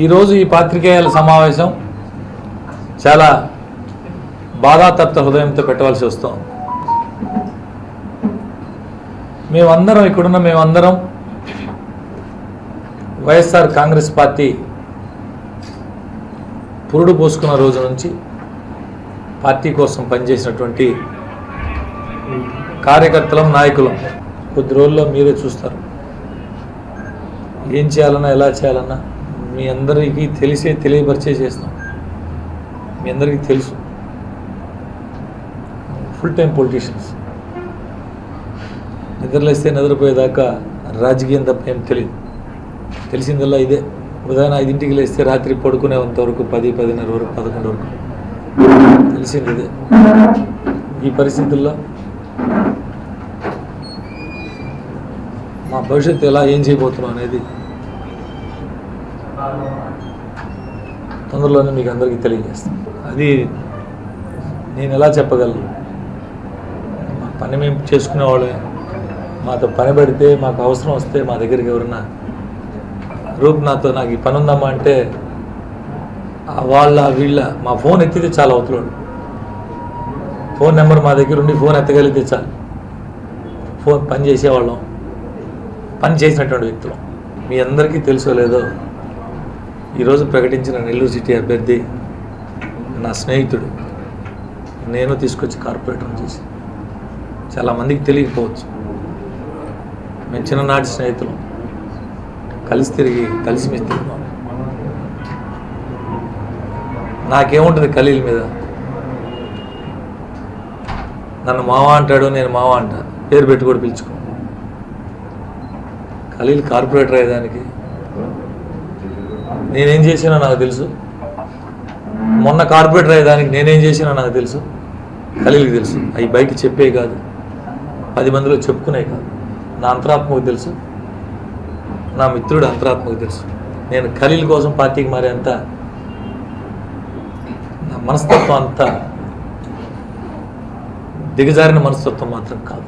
ఈరోజు ఈ పాత్రికేయుల సమావేశం చాలా బాధాతప్త హృదయంతో పెట్టవలసి వస్తాం. మేమందరం వైఎస్ఆర్ కాంగ్రెస్ పార్టీ పురుడు పోసుకున్న రోజు నుంచి పార్టీ కోసం పనిచేసినటువంటి కార్యకర్తలం, నాయకులం. కొద్ది రోజుల్లో మీరే చూస్తారు. ఏం చేయాలన్నా, ఎలా చేయాలన్నా మీ అందరికీ తెలియపరిచే చేస్తాం. మీ అందరికీ తెలుసు, ఫుల్ టైం పొలిటీషియన్స్. నిద్రలేస్తే నిద్రపోయేదాకా రాజకీయం తప్ప ఏం తెలియదు. తెలిసిందల్లా ఇదే. ఉదయం 5ంటికి లేస్తే రాత్రి పడుకునేంత వరకు 10, 10:30 వరకు, 11 వరకు తెలిసింది ఇదే. ఈ పరిస్థితుల్లో మా భవిష్యత్తు ఎలా, ఏం చేయబోతున్నాం అనేది తొందరలోనే మీకు అందరికీ తెలియజేస్తాను. అది నేను ఎలా చెప్పగలను? మా పని మేము చేసుకునేవాళ్ళమే. మాతో పని పడితే, మాకు అవసరం వస్తే మా దగ్గరికి ఎవరన్నా నాకు ఈ పని ఉందమ్మా అంటే వీళ్ళ మా ఫోన్ ఎత్తితే చాలా అవతలాడు. ఫోన్ నెంబర్ మా దగ్గర ఉండి ఫోన్ ఎత్తగలిగితే చాలు. పని చేసేవాళ్ళం, పని చేసినటువంటి వ్యక్తులు. మీ అందరికీ తెలుసో లేదో, ఈరోజు ప్రకటించిన నెల్లూరు సిటీ అభ్యర్థి నా స్నేహితుడు. నేను తీసుకొచ్చి కార్పొరేటర్ చేసి, చాలామందికి తెలియకపోవచ్చు. మేము చిన్ననాటి స్నేహితులు, కలిసిమెలిసి తిరిగాం. నాకేముంటుంది ఖలీల్ మీద? నన్ను మావా అంటాడు, నేను మావా అంటా. పేరు పెట్టి కూడా పిలుచుకో. ఖలీల్ కార్పొరేటర్ అయ్యేదానికి నేనేం చేసినా నాకు తెలుసు. మొన్న కార్పొరేటర్ అయ్యేదానికి నేనేం చేసినా నాకు తెలుసు. ఖలీల్కి తెలుసు. అవి బయట చెప్పే కాదు, 10 మందిలో చెప్పుకునే కాదు. నా అంతరాత్మకు తెలుసు, నా మిత్రుడు అంతరాత్మకు తెలుసు. నేను ఖలీల్ కోసం పార్టీకి మారేంత నా మనస్తత్వం అంతా దిగజారిన మనస్తత్వం మాత్రం కాదు.